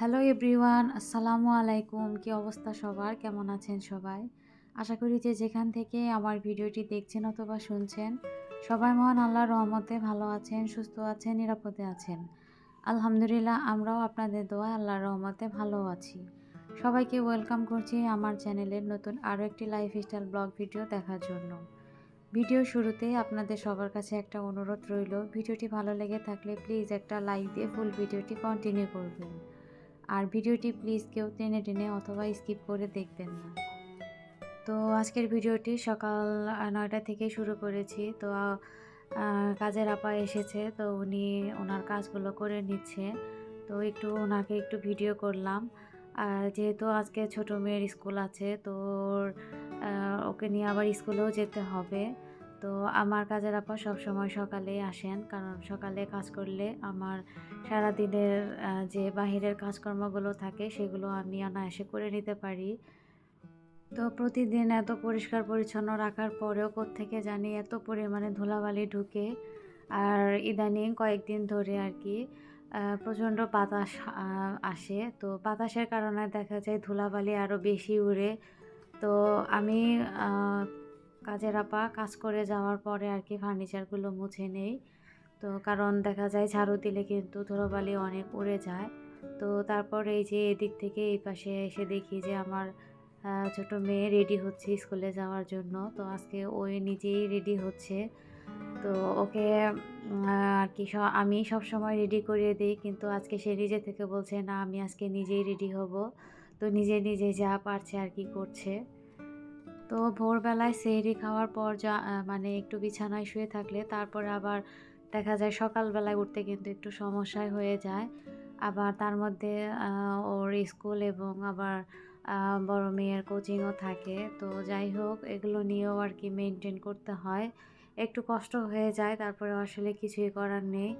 Hello everyone, আসসালামু আলাইকুম। কি অবস্থা সবার? কেমন আছেন সবাই? আশা করি যে যেখান থেকে আমার ভিডিওটি দেখছেন অথবা শুনছেন, সবাই মহান আল্লাহর রহমতে ভালো আছেন, সুস্থ আছেন, নিরাপদে আছেন। আলহামদুলিল্লাহ, আমরাও আপনাদের দোয়ায় আল্লাহর রহমতে ভালো আছি। সবাইকে ওয়েলকাম করছি আমার চ্যানেলের নতুন আরও একটি লাইফস্টাইল ব্লগ ভিডিও দেখার জন্য। ভিডিও শুরুতেই আপনাদের সবার কাছে একটা অনুরোধ রইল, ভিডিওটি ভালো লেগে থাকলে প্লিজ একটা লাইক দিয়ে ফুল ভিডিওটি কন্টিনিউ করবেন। আর ভিডিওটি প্লিজ কেউ টেনে টেনে অথবা স্কিপ করে দেখবেন না। তো আজকের ভিডিওটি সকাল 9টা থেকে শুরু করেছি। তো কাজের আপা এসেছে, তো উনি ওনার কাজগুলো করে নিচ্ছে। তো ওনাকে একটু ভিডিও করলাম। আর যেহেতু আজকে ছোট মেয়ের স্কুল আছে, তো ওকে নিয়ে আবার স্কুলেও যেতে হবে। তো আমার কাজের আপা সবসময় সকালেই আসেন, কারণ সকালে কাজ করলে আমার সারাদিনের যে বাহিরের কাজকর্মগুলো থাকে সেগুলো আমি অনায়াসে করে নিতে পারি। তো প্রতিদিন এত পরিষ্কার পরিচ্ছন্ন রাখার পরেও কোত্থেকে জানি এত পরিমাণে ধুলাবালি ঢুকে। আর ইদানিং কয়েকদিন ধরে আর কি প্রচণ্ড বাতাস আসে। তো বাতাসের কারণে দেখা যায় ধুলাবালি আরও বেশি উড়ে। তো আমি কাজের আপা কাজ করে যাওয়ার পরে আর কি ফার্নিচারগুলো মুছে নেই। তো কারণ দেখা যায় ঝাড়ু দিলে কিন্তু ধুলোবালি অনেক উড়ে যায়। তো তারপর এই যে এদিক থেকে এই পাশে এসে দেখি যে আমার ছোট মেয়ে রেডি হচ্ছে স্কুলে যাওয়ার জন্য। তো আজকে ওই নিজেই রেডি হচ্ছে। তো ওকে আর কি আমি সবসময় রেডি করিয়ে দিই, কিন্তু আজকে সে নিজে থেকে বলছে না, আমি আজকে নিজেই রেডি হব। তো নিজে নিজে যা পারছে আর কি করছে। তো ভোরবেলায় সেহরি খাওয়ার পর মানে একটু বিছানায় শুয়ে থাকলে তারপরে আবার দেখা যায় সকালবেলায় উঠতে কিন্তু একটু সমস্যাই হয়ে যায়। আবার তার মধ্যে ওর স্কুল এবং আবার বড় মেয়ের কোচিংও থাকে। তো যাই হোক, এগুলো নিয়েও আর কি মেনটেন করতে হয়। একটু কষ্ট হয়ে যায়, তারপরে আসলে কিছুই করার নেই।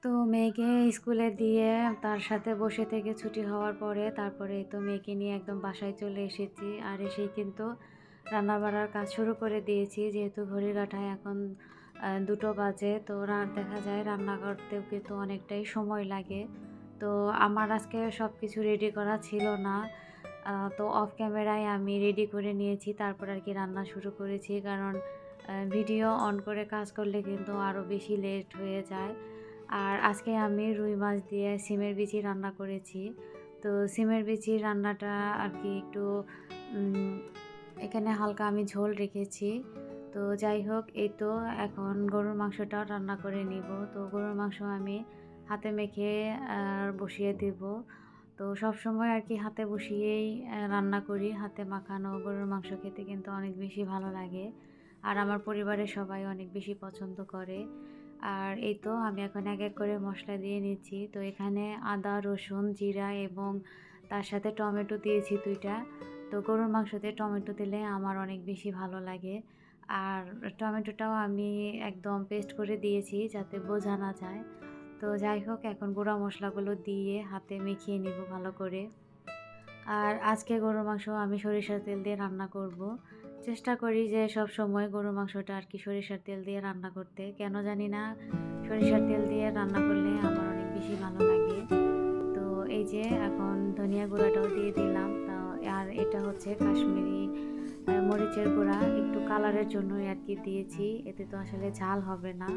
তো মেয়েকে স্কুলে দিয়ে তার সাথে বসে থেকে ছুটি হওয়ার পরে তারপরে তো মেয়েকে নিয়ে একদম বাসায় চলে এসেছি। আর এসেই কিন্তু রান্নাবাড়ার কাজ শুরু করে দিয়েছি, যেহেতু ঘড়ির কাঁটায় এখন 2টো বাজে। তো দেখা যায় রান্না করতেও কিন্তু অনেকটাই সময় লাগে। তো আমার আজকে সব কিছু রেডি করা ছিল না। তো অফ ক্যামেরায় আমি রেডি করে নিয়েছি, তারপর আর কি রান্না শুরু করেছি। কারণ ভিডিও অন করে কাজ করলে কিন্তু আরও বেশি লেট হয়ে যায়। আর আজকে আমি রুই মাছ দিয়ে সিমের বিচি রান্না করেছি। তো সিমের বিচির রান্নাটা আর কি একটু এখানে হালকা আমি ঝোল রেখেছি। তো যাই হোক, এই তো এখন গরুর মাংসটাও রান্না করে নিব। তো গরুর মাংস আমি হাতে মেখে বসিয়ে দেব। তো সবসময় আর কি হাতে বসিয়েই রান্না করি। হাতে মাখানো গরুর মাংস খেতে কিন্তু অনেক বেশি ভালো লাগে। আর আমার পরিবারের সবাই অনেক বেশি পছন্দ করে। আর এই তো আমি এখন এক এক করে মশলা দিয়ে নিচ্ছি। তো এখানে আদা, রসুন, জিরা এবং তার সাথে টমেটো দিয়েছি ২ টা। তো গরুর মাংসতে টমেটো দিলে আমার অনেক বেশি ভালো লাগে। আর টমেটোটাও আমি একদম পেস্ট করে দিয়েছি যাতে বোঝা না যায়। তো যাই হোক, এখন গুঁড়া মশলাগুলো দিয়ে হাতে মেখিয়ে নিব ভালো করে। আর আজকে গরুর মাংস আমি সরিষার তেল দিয়ে রান্না করব। চেষ্টা করি যে সবসময় গরুর মাংসটা আর কি সরিষার তেল দিয়ে রান্না করতে। কেন জানি না সরিষার তেল দিয়ে রান্না করলে আমার অনেক বেশি ভালো লাগে। তো এই যে এখন ধনিয়া গুঁড়াটাও দিয়ে দিলাম। আর এটা হচ্ছে কাশ্মীরি মরিচের গুঁড়া, একটু কালারের জন্যই আর কি দিয়েছি। এতে তো আসলে ঝাল হবে না।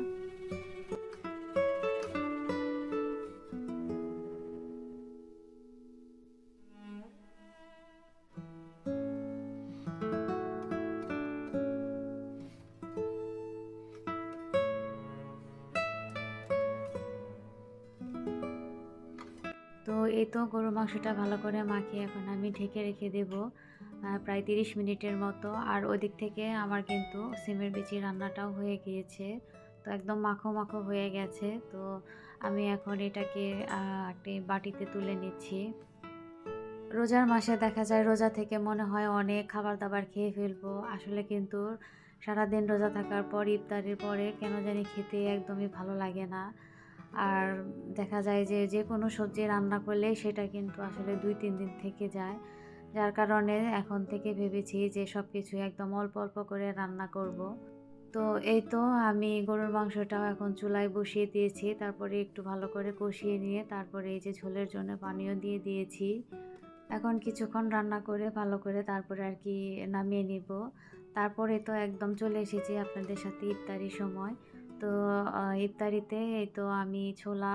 তো এই তো গরুর মাংসটা ভালো করে মাখিয়ে এখন আমি ঢেকে রেখে দেব প্রায় ৩০ মিনিটের মতো। আর ওদিক থেকে আমার কিন্তু সিমের বিচি রান্নাটাও হয়ে গিয়েছে। তো একদম মাখো মাখো হয়ে গেছে। তো আমি এখন এটাকে একটি বাটিতে তুলে নিচ্ছি। রোজার মাসে দেখা যায় রোজা থেকে মনে হয় অনেক খাবার দাবার খেয়ে ফেলবো, আসলে কিন্তু সারাদিন রোজা থাকার পর ইফতারের পরে কেন জানি খেতে একদমই ভালো লাগে না। আর দেখা যায় যে যে কোনো সবজি রান্না করলে সেটা কিন্তু আসলে ২-৩ দিন থেকে যায়। যার কারণে এখন থেকে ভেবেছি যে সব কিছু একদম অল্প অল্প করে রান্না করব। তো এই তো আমি গরুর মাংসটাও এখন চুলায় বসিয়ে দিয়েছি। তারপরে একটু ভালো করে কষিয়ে নিয়ে তারপরে এই যে ঝোলের জন্য পানিও দিয়ে দিয়েছি। এখন কিছুক্ষণ রান্না করে ভালো করে তারপরে আর কি নামিয়ে নিব। তারপরে তো একদম চলে এসেছি আপনাদের সাথে ইফতারির সময়। তো ইফতারিতে এই তো আমি ছোলা,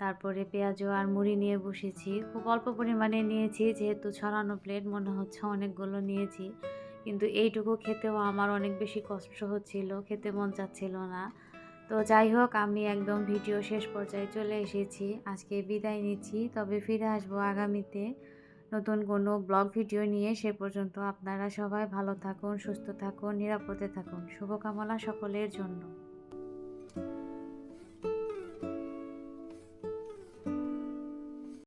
তারপরে পেঁয়াজু আর মুড়ি নিয়ে বসেছি। খুব অল্প পরিমাণে নিয়েছি, যেহেতু ছড়ানো প্লেট মনে হচ্ছে অনেকগুলো নিয়েছি। কিন্তু এইটুকু খেতেও আমার অনেক বেশি কষ্ট হচ্ছিল, খেতে মন চাচ্ছিল না। তো যাই হোক, আমি একদম ভিডিও শেষ পর্যায়ে চলে এসেছি। আজকে বিদায় নিচ্ছি। তবে ফিরে আসবো আগামীতে নতুন কোনো ব্লগ ভিডিও নিয়ে। সে পর্যন্ত আপনারা সবাই ভালো থাকুন, সুস্থ থাকুন, নিরাপদে থাকুন। শুভকামনা সকলের জন্য।